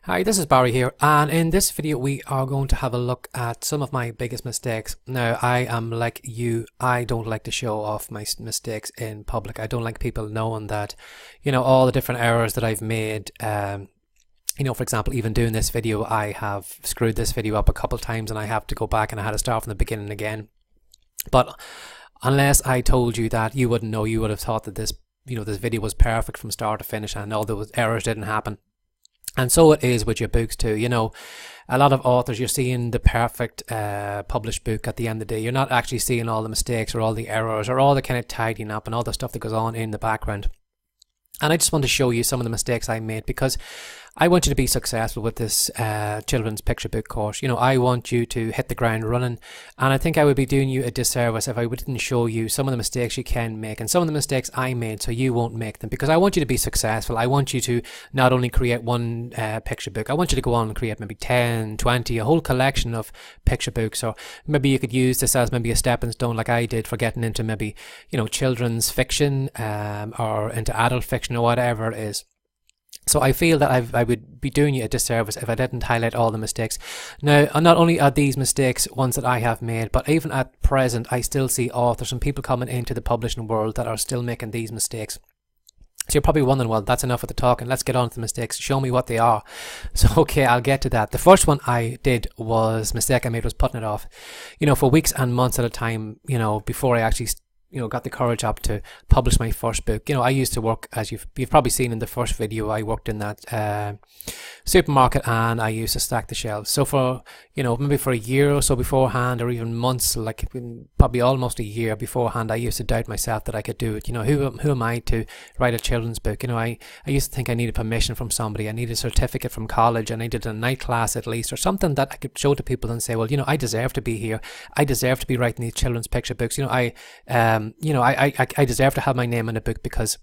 Hi, this is Barry here, and in this video we are going to have a look at some of my biggest mistakes. Now, I am like you, I don't like to show off my mistakes in public. I don't like people knowing that, all the different errors that I've made. For example, even doing this video, I have screwed this video up a couple times and I have to go back and I had to start from the beginning again. But unless I told you that, you wouldn't know. You would have thought that this video was perfect from start to finish and all those errors didn't happen. And so it is with your books too. A lot of authors, you're seeing the perfect published book at the end of the day. You're not actually seeing all the mistakes or all the errors or all the kind of tidying up and all the stuff that goes on in the background. And I just want to show you some of the mistakes I made because I want you to be successful with this children's picture book course. I want you to hit the ground running, and I think I would be doing you a disservice if I didn't show you some of the mistakes you can make and some of the mistakes I made so you won't make them, because I want you to be successful. I want you to not only create one picture book, I want you to go on and create maybe 10, 20, a whole collection of picture books. Or maybe you could use this as maybe a stepping stone like I did for getting into maybe, children's fiction or into adult fiction or whatever it is. So I feel that I would be doing you a disservice if I didn't highlight all the mistakes. Now, not only are these mistakes ones that I have made, but even at present, I still see authors and people coming into the publishing world that are still making these mistakes. So you're probably wondering, well, that's enough of the talking. Let's get on to the mistakes. Show me what they are. So, okay, I'll get to that. The first one I did mistake I made was putting it off, for weeks and months at a time, before I actually got the courage up to publish my first book. I used to work, as you've probably seen in the first video, I worked in that supermarket and I used to stack the shelves. So for, maybe for a year or so beforehand, or even months, like probably almost a year beforehand, I used to doubt myself that I could do it. Who am I to write a children's book? I used to think I needed permission from somebody. I needed a certificate from college. I needed a night class at least, or something that I could show to people and say, well, I deserve to be here. I deserve to be writing these children's picture books. I deserve to have my name in a book because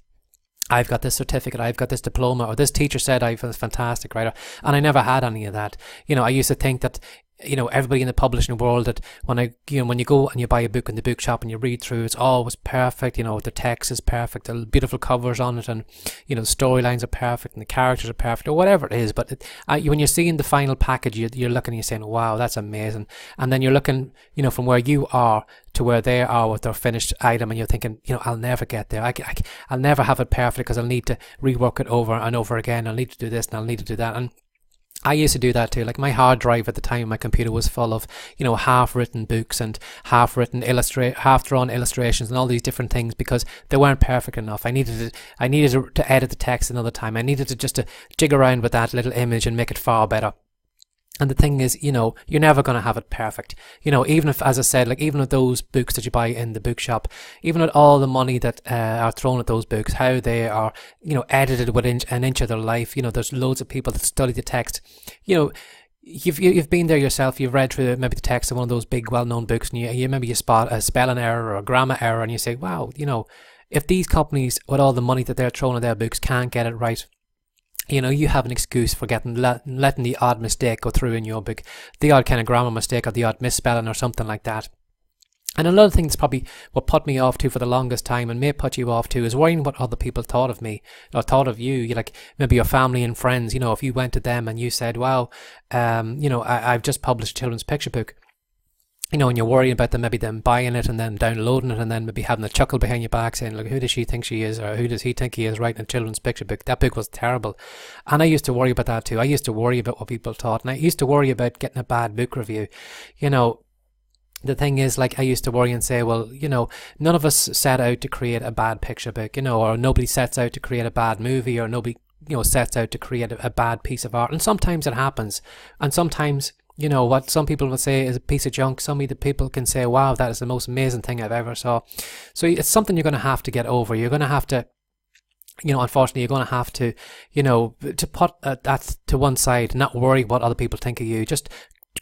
I've got this certificate, I've got this diploma, or this teacher said I was a fantastic writer, and I never had any of that. I used to think that everybody in the publishing world, that when you go and you buy a book in the bookshop and you read through, it's always perfect. The text is perfect, the beautiful covers on it, and the storylines are perfect and the characters are perfect, or whatever it is. But when you're seeing the final package, you're looking and you're saying, wow, that's amazing. And then you're looking from where you are to where they are with their finished item, and you're thinking, I'll never get there. I'll never have it perfect because I'll need to rework it over and over again. I'll need to do this and I'll need to do that. And I used to do that too. Like, my hard drive at the time, my computer was full of, half-written books and half-written half-drawn illustrations and all these different things because they weren't perfect enough. I needed to edit the text another time. I needed to just to jig around with that little image and make it far better. And the thing is, you're never going to have it perfect. Even if, as I said, like, even with those books that you buy in the bookshop, even with all the money that are thrown at those books, how they are, edited within an inch of their life. There's loads of people that study the text. You've been there yourself. You've read through maybe the text of one of those big, well-known books, and you spot a spelling error or a grammar error, and you say, wow, if these companies with all the money that they're throwing at their books can't get it right, you have an excuse for letting the odd mistake go through in your book, the odd kind of grammar mistake or the odd misspelling or something like that. And another thing that's probably what put me off too for the longest time, and may put you off too, is worrying what other people thought of me or thought of you. Like, maybe your family and friends, if you went to them and you said, wow, I've just published a children's picture book, and you're worrying about them buying it and then downloading it and then maybe having a chuckle behind your back saying, look, who does she think she is, or who does he think he is writing a children's picture book? That book was terrible. And I used to worry about that too. I used to worry about what people thought, and I used to worry about getting a bad book review. The thing is, like, I used to worry and say, well, none of us set out to create a bad picture book, or nobody sets out to create a bad movie, or nobody, sets out to create a bad piece of art. And sometimes it happens. And sometimes, what some people would say is a piece of junk, some of the people can say, wow, that is the most amazing thing I've ever saw. So it's something you're going to have to get over. You're going to have to, unfortunately, you're going to have to, to put that to one side, not worry what other people think of you. Just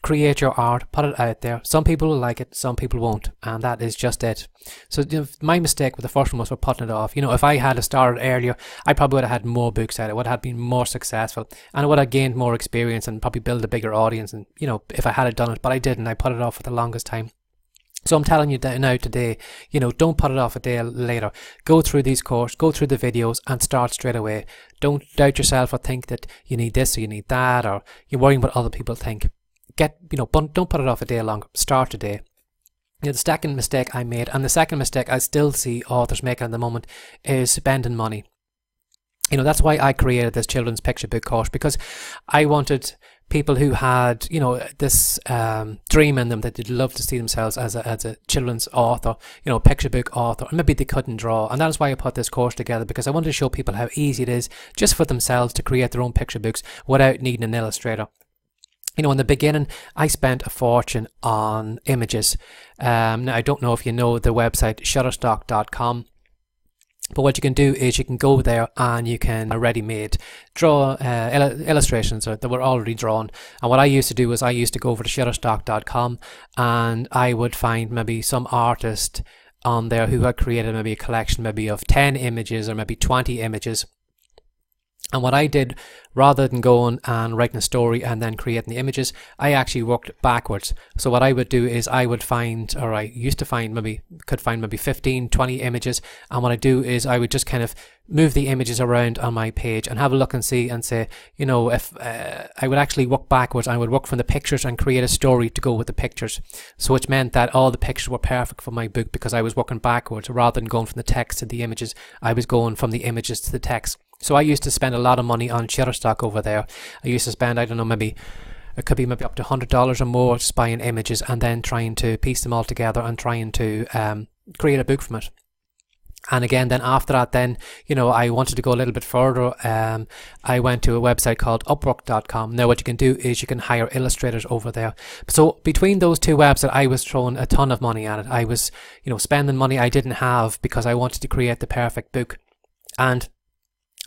create your art, put it out there. Some people will like it, some people won't, and that is just it. So my mistake with the first one was for putting it off. If I had started earlier, I probably would have had more books out. I would have been more successful, and I would have gained more experience and probably build a bigger audience. And if I had done it, but I didn't. I put it off for the longest time. So I'm telling you now today, don't put it off a day later. Go through these courses, go through the videos and start straight away. Don't doubt yourself or think that you need this or you need that, or you're worrying what other people think. Don't put it off a day longer. Start today. The second mistake I made, and the second mistake I still see authors making at the moment, is spending money. That's why I created this children's picture book course, because I wanted people who had, this dream in them that they'd love to see themselves as a children's author, picture book author, and maybe they couldn't draw. And that's why I put this course together, because I wanted to show people how easy it is just for themselves to create their own picture books without needing an illustrator. In the beginning, I spent a fortune on images. Now, I don't know if you know the website shutterstock.com. But what you can do is you can go there and you can ready-made draw illustrations that were already drawn. And what I used to do was I used to go over to shutterstock.com and I would find maybe some artist on there who had created maybe a collection maybe of 10 images or maybe 20 images. And what I did, rather than going and writing a story and then creating the images, I actually worked backwards. So what I would do is I would find, or I used to find could find maybe 15, 20 images. And what I do is I would just kind of move the images around on my page and have a look and see and say, if I would actually work backwards, I would work from the pictures and create a story to go with the pictures. So which meant that all the pictures were perfect for my book because I was working backwards rather than going from the text to the images. I was going from the images to the text. So I used to spend a lot of money on Shutterstock over there. I used to spend, I don't know, maybe it could be maybe up to $100 or more just buying images and then trying to piece them all together and trying to create a book from it. And again, then after that, I wanted to go a little bit further. I went to a website called Upwork.com. Now what you can do is you can hire illustrators over there. So between those two websites, I was throwing a ton of money at it. I was, spending money I didn't have because I wanted to create the perfect book. And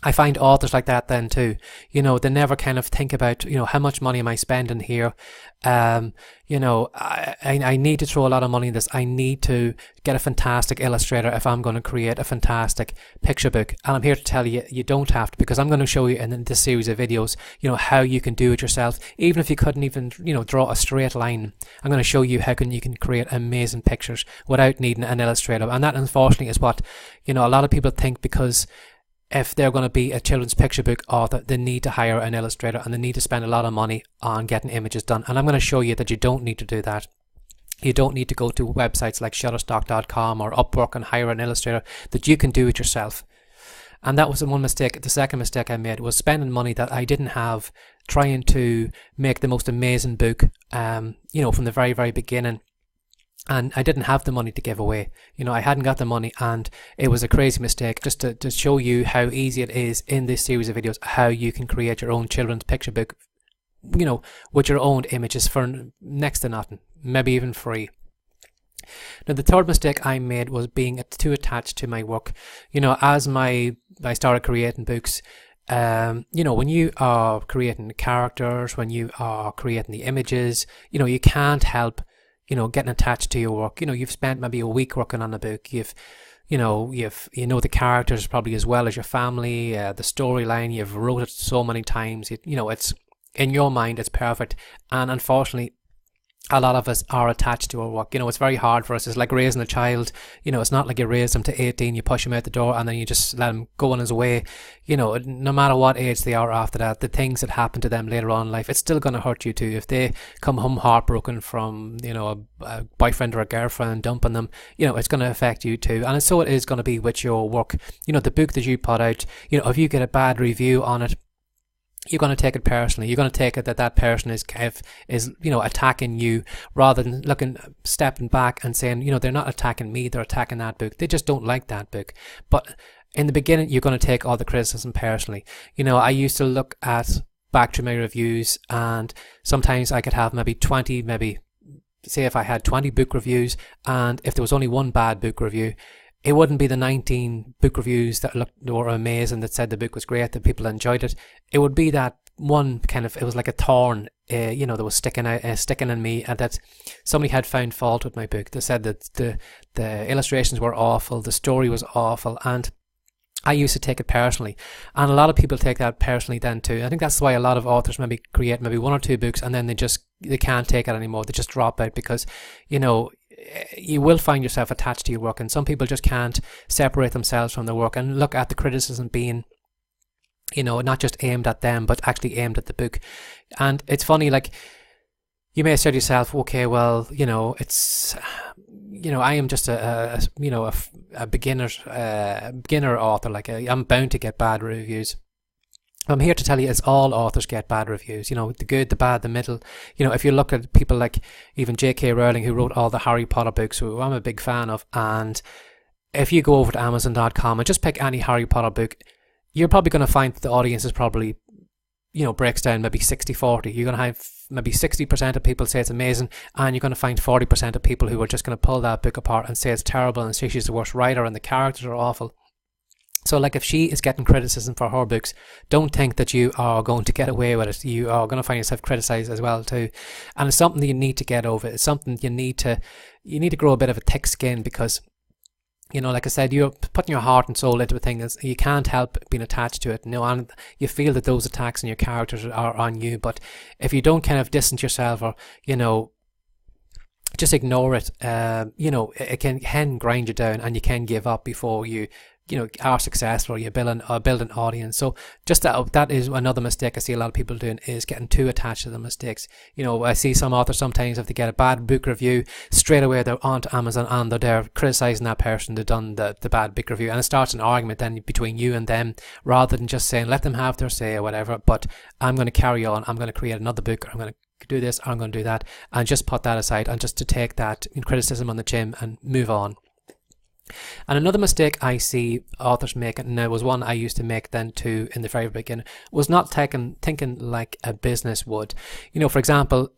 I find authors like that then too, they never kind of think about, how much money am I spending here? I need to throw a lot of money in this. I need to get a fantastic illustrator if I'm going to create a fantastic picture book. And I'm here to tell you, you don't have to, because I'm going to show you in this series of videos, how you can do it yourself. Even if you couldn't even, draw a straight line, I'm going to show you how you can create amazing pictures without needing an illustrator. And that, unfortunately, is what, a lot of people think, because if they're going to be a children's picture book author, they need to hire an illustrator and they need to spend a lot of money on getting images done. And I'm going to show you that you don't need to do that. You don't need to go to websites like Shutterstock.com or Upwork and hire an illustrator, that you can do it yourself. And that was the one mistake. The second mistake I made was spending money that I didn't have, trying to make the most amazing book, from the very, very beginning. And I didn't have the money to give away. I hadn't got the money, and it was a crazy mistake. Just to show you how easy it is in this series of videos, how you can create your own children's picture book, with your own images for next to nothing, maybe even free. Now, the third mistake I made was being too attached to my work. As I started creating books, when you are creating characters, when you are creating the images, you can't help getting attached to your work. You've spent maybe a week working on a book. You've the characters probably as well as your family, the storyline. You've wrote it so many times. It's in your mind, it's perfect. And unfortunately, a lot of us are attached to our work. It's very hard for us. It's like raising a child. It's not like you raise them to 18, you push him out the door and then you just let him go on his way. No matter what age they are after that, the things that happen to them later on in life, it's still going to hurt you too. If they come home heartbroken from, a boyfriend or a girlfriend dumping them, it's going to affect you too. And so it is going to be with your work. The book that you put out, if you get a bad review on it, you're going to take it personally. You're going to take it that person is attacking you, rather than stepping back and saying, they're not attacking me, they're attacking that book. They just don't like that book. But in the beginning, you're going to take all the criticism personally. I used to look back to my reviews, and sometimes I could have maybe 20, say if I had 20 book reviews, and if there was only one bad book review, it wouldn't be the 19 book reviews that were amazing, that said the book was great, that people enjoyed it. It would be that one it was like a thorn, that was sticking in me, and that somebody had found fault with my book. They said that the illustrations were awful, the story was awful, and I used to take it personally. And a lot of people take that personally then too. I think that's why a lot of authors create maybe one or two books and then they can't take it anymore. They just drop out because, you will find yourself attached to your work, and some people just can't separate themselves from their work and look at the criticism being, not just aimed at them, but actually aimed at the book. And it's funny, like, you may say to yourself, okay, well, it's, I am just a beginner author. Like, I'm bound to get bad reviews. I'm here to tell you, it's all authors get bad reviews. The good, the bad, the middle. If you look at people like even J.K. Rowling, who wrote all the Harry Potter books, who I'm a big fan of, and if you go over to Amazon.com and just pick any Harry Potter book, you're probably going to find that the audience is probably, breaks down maybe 60-40. You're going to have maybe 60% of people say it's amazing, and you're going to find 40% of people who are just going to pull that book apart and say it's terrible and say she's the worst writer and the characters are awful. So, like, if she is getting criticism for her books, don't think that you are going to get away with it. You are going to find yourself criticised as well too, and it's something that you need to get over. It's something you need to grow a bit of a thick skin, because, like I said, you're putting your heart and soul into a thing. You can't help being attached to it. And you feel that those attacks on your characters are on you. But if you don't kind of distance yourself, or just ignore it, it can grind you down, and you can give up before you are successful, you build an audience. So just that is another mistake I see a lot of people doing, is getting too attached to the mistakes. I see some authors sometimes, if they get a bad book review, straight away they're onto Amazon and they're there criticising that person who's done the bad book review, and it starts an argument then between you and them, rather than just saying, let them have their say or whatever, but I'm going to carry on, I'm going to create another book, I'm going to do this, I'm going to do that, and just put that aside, and just to take that criticism on the chin and move on. And another mistake I see authors make, and there was one I used to make then too in the very beginning, was not thinking like a business would. For example,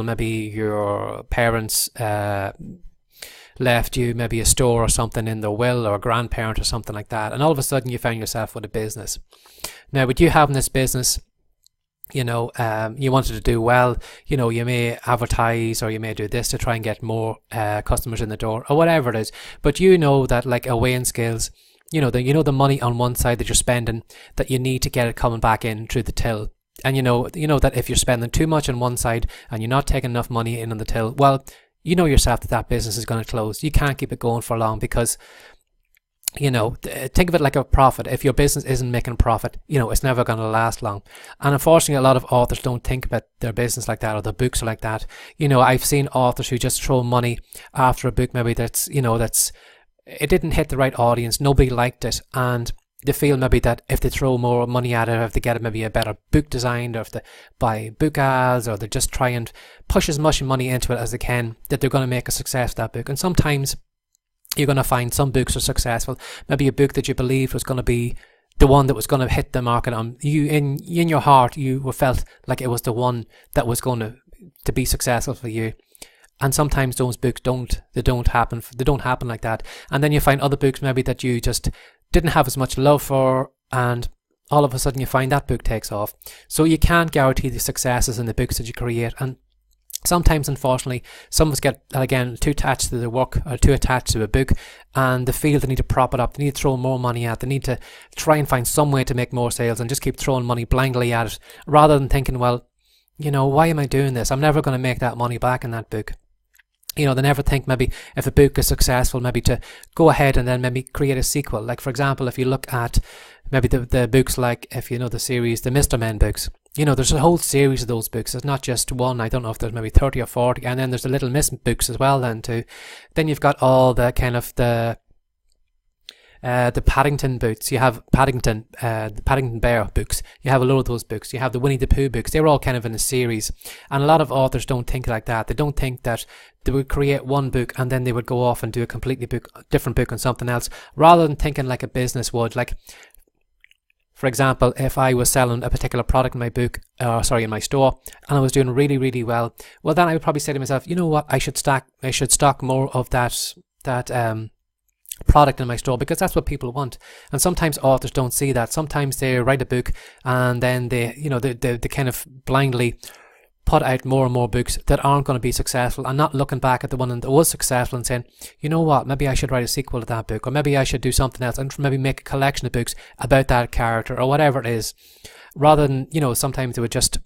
maybe your parents left you maybe a store or something in their will, or a grandparent or something like that, and all of a sudden you found yourself with a business. Now, with you having this business, you wanted to do well, you may advertise, or you may do this to try and get more customers in the door, or whatever it is, but that, like a weighing scales, the money on one side that you're spending, that you need to get it coming back in through the till, and that if you're spending too much on one side and you're not taking enough money in on the till, well, yourself that business is going to close. You can't keep it going for long, because think of it like a profit. If your business isn't making a profit, it's never going to last long. And unfortunately, a lot of authors don't think about their business like that, or their books are like that. I've seen authors who just throw money after a book, maybe it didn't hit the right audience, nobody liked it, and they feel maybe that if they throw more money at it, or if they get maybe a better book designed, or if they buy book ads, or they just try and push as much money into it as they can, that they're going to make a success of that book. And sometimes you're going to find some books are successful. Maybe a book that you believed was going to be the one that was going to hit the market on you. In your heart, you felt like it was the one that was going to be successful for you. And sometimes those books don't happen like that. And then you find other books maybe that you just didn't have as much love for, and all of a sudden you find that book takes off. So you can't guarantee the successes in the books that you create. And sometimes, unfortunately, some of us get, again, too attached to the work, or too attached to a book, and they feel they need to prop it up, they need to throw more money at it, they need to try and find some way to make more sales, and just keep throwing money blindly at it, rather than thinking, well, why am I doing this? I'm never going to make that money back in that book. They never think maybe if a book is successful, maybe to go ahead and then maybe create a sequel. Like, for example, if you look at maybe the books, like, if the series, the Mr. Men books, there's a whole series of those books. There's not just one. I don't know if there's maybe 30 or 40. And then there's the Little Miss books as well then too. Then you've got all the kind of the Paddington books. You have the Paddington Bear books. You have a lot of those books. You have the Winnie the Pooh books. They're all kind of in a series. And a lot of authors don't think like that. They don't think that they would create one book and then they would go off and do a completely different book on something else, rather than thinking like a business would. Like, for example, if I was selling a particular product in my book, in my store, and I was doing really, really well, then I would probably say to myself, you know what, I should stock more of that product in my store, because that's what people want. And sometimes authors don't see that. Sometimes they write a book and then they kind of blindly put out more and more books that aren't going to be successful, and not looking back at the one that was successful and saying, you know what, maybe I should write a sequel to that book, or maybe I should do something else and maybe make a collection of books about that character, or whatever it is. Rather than, sometimes they would just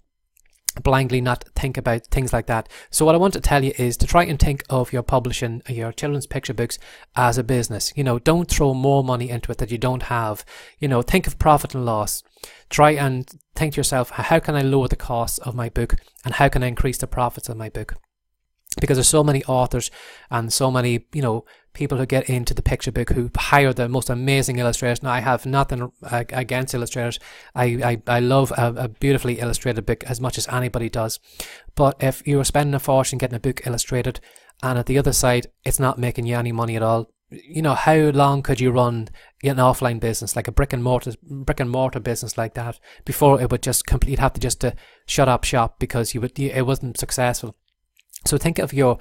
blindly not think about things like that. So what I want to tell you is to try and think of your publishing, your children's picture books, as a business. Don't throw more money into it that you don't have. Think of profit and loss. Try and think to yourself, how can I lower the costs of my book, and how can I increase the profits of my book? Because there's so many authors and so many, people who get into the picture book who hire the most amazing illustrators. Now, I have nothing against illustrators. I love a beautifully illustrated book as much as anybody does. But if you're spending a fortune getting a book illustrated, and at the other side, it's not making you any money at all, how long could you run an offline business, like a brick and mortar business like that, before it would just you'd have to shut up shop because it wasn't successful. So think of your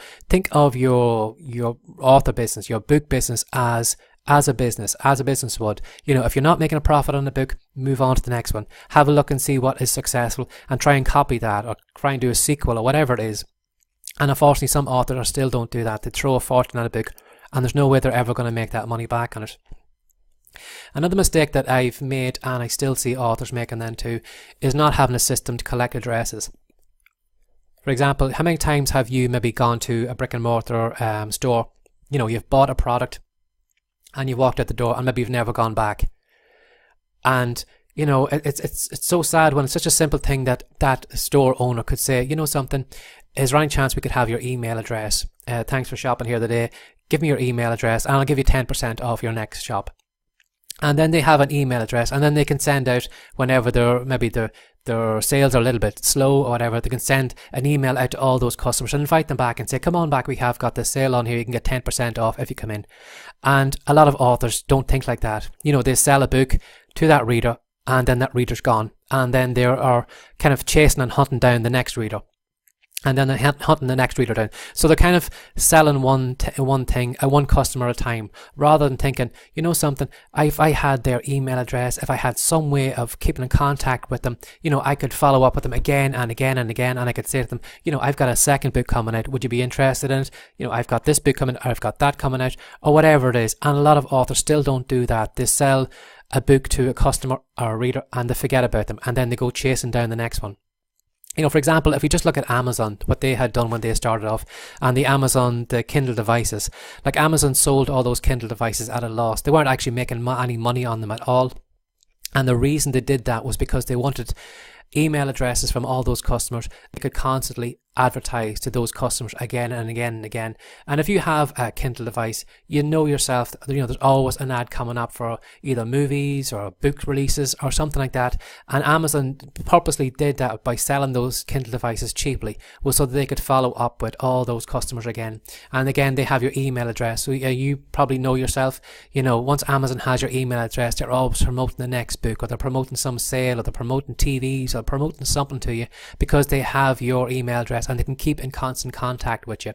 author business, your book business as a business would. If you're not making a profit on the book, move on to the next one. Have a look and see what is successful and try and copy that, or try and do a sequel, or whatever it is. And unfortunately, some authors still don't do that. They throw a fortune at a book and there's no way they're ever going to make that money back on it. Another mistake that I've made, and I still see authors making then too, is not having a system to collect addresses. For example, how many times have you maybe gone to a brick and mortar store? You've bought a product and you've walked out the door and maybe you've never gone back. And it's so sad when it's such a simple thing that store owner could say, something, is there any chance we could have your email address? Thanks for shopping here today. Give me your email address and I'll give you 10% off your next shop. And then they have an email address, and then they can send out, whenever their sales are a little bit slow or whatever, they can send an email out to all those customers and invite them back and say, come on back, we have got this sale on here, you can get 10% off if you come in. And a lot of authors don't think like that. They sell a book to that reader, and then that reader's gone, and then they are kind of chasing and hunting down the next reader, and then they're hunting the next reader down. So they're kind of selling one customer at a time, rather than thinking, something, if I had their email address, if I had some way of keeping in contact with them, I could follow up with them again and again and again, and I could say to them, I've got a second book coming out, would you be interested in it? I've got this book coming, or I've got that coming out, or whatever it is. And a lot of authors still don't do that. They sell a book to a customer or a reader and they forget about them, and then they go chasing down the next one. For example, if you just look at Amazon, what they had done when they started off, and the Kindle devices, like Amazon sold all those Kindle devices at a loss. They weren't actually making any money on them at all. And the reason they did that was because they wanted email addresses from all those customers. They could constantly advertise to those customers again and again and again. And if you have a Kindle device, yourself, there's always an ad coming up for either movies or book releases or something like that. And Amazon purposely did that by selling those Kindle devices cheaply, so that they could follow up with all those customers again. And again, they have your email address. So you probably know yourself, once Amazon has your email address, they're always promoting the next book, or they're promoting some sale, or they're promoting TVs, or promoting something to you, because they have your email address and they can keep in constant contact with you.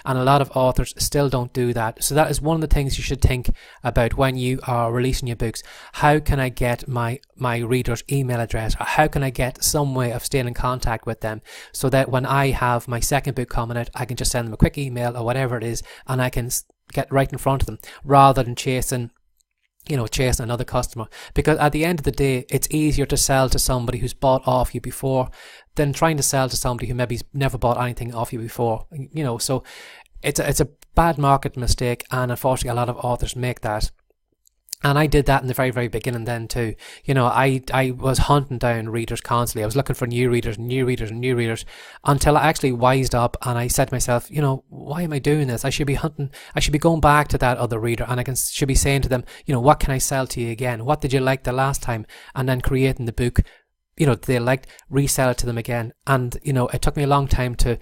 And a lot of authors still don't do that. So that is one of the things you should think about when you are releasing your books. How can I get my reader's email address, or how can I get some way of staying in contact with them, so that when I have my second book coming out, I can just send them a quick email or whatever it is, and I can get right in front of them, rather than chasing another customer. Because at the end of the day, it's easier to sell to somebody who's bought off you before than trying to sell to somebody who maybe's never bought anything off you before. So it's a bad market mistake, and unfortunately a lot of authors make that. And I did that in the very, very beginning then too. I was hunting down readers constantly. I was looking for new readers, until I actually wised up, and I said to myself, why am I doing this? I should be going back to that other reader, and should be saying to them, what can I sell to you again? What did you like the last time? And then creating the book, they liked, resell it to them again. And, it took me a long time to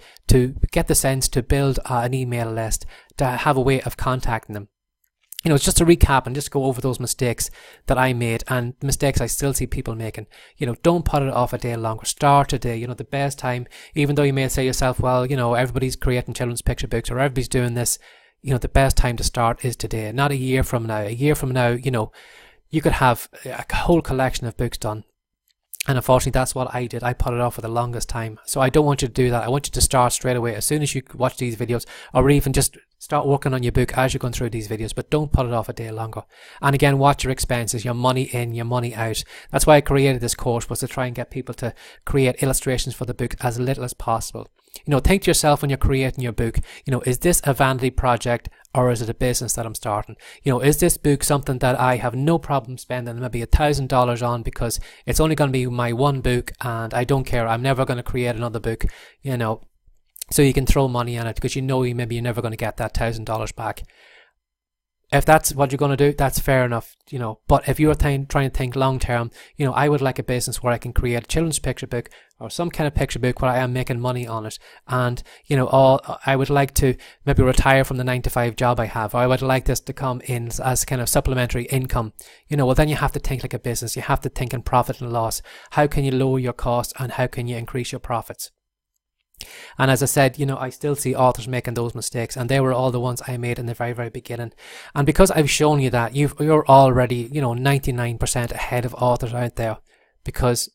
get the sense to build an email list, to have a way of contacting them. It's just to recap and just go over those mistakes that I made, and mistakes I still see people making. Don't put it off a day longer. Start today. The best time, even though you may say yourself, well, everybody's creating children's picture books, or everybody's doing this, the best time to start is today, not a year from now. A year from now, you could have a whole collection of books done. And unfortunately, that's what I did. I put it off for the longest time. So I don't want you to do that. I want you to start straight away as soon as you watch these videos, or even just start working on your book as you're going through these videos, but don't put it off a day longer. And again, watch your expenses, your money in, your money out. That's why I created this course, was to try and get people to create illustrations for the book as little as possible. You know, think to yourself when you're creating your book, you know, is this a vanity project or is it a business that I'm starting? You know, is this book something that I have no problem spending maybe $1,000 on because it's only going to be my one book and I don't care, I'm never going to create another book, you know, so you can throw money on it because you know maybe you're never going to get that $1,000 back. If that's what you're going to do, that's fair enough, you know. But if you're trying to think long term, you know, I would like a business where I can create a children's picture book or some kind of picture book where I am making money on it. And, you know, I would like to maybe retire from the 9-to-5 job I have, or I would like this to come in as kind of supplementary income. You know, well, then you have to think like a business. You have to think in profit and loss. How can you lower your costs and how can you increase your profits? And as I said, you know, I still see authors making those mistakes, and they were all the ones I made in the very, very beginning. And because I've shown you that, you're already, you know, 99% ahead of authors out there, because,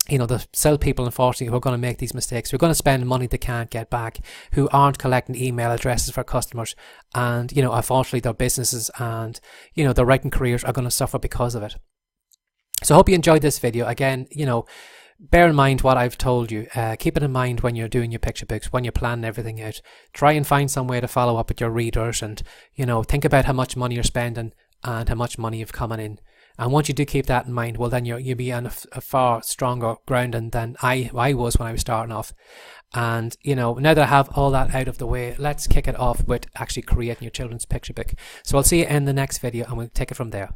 you know, the sell people, unfortunately, who are going to make these mistakes, who are going to spend money they can't get back, who aren't collecting email addresses for customers, and, you know, unfortunately their businesses and, you know, their writing careers are going to suffer because of it. So I hope you enjoyed this video. Again, you know, bear in mind what I've told you. Keep it in mind when you're doing your picture books, when you're planning everything out. Try and find some way to follow up with your readers, and, you know, think about how much money you're spending and how much money you've coming in. And once you do keep that in mind, well, then you'll be on a far stronger grounding than I was when I was starting off. And, you know, now that I have all that out of the way, let's kick it off with actually creating your children's picture book. So I'll see you in the next video and we'll take it from there.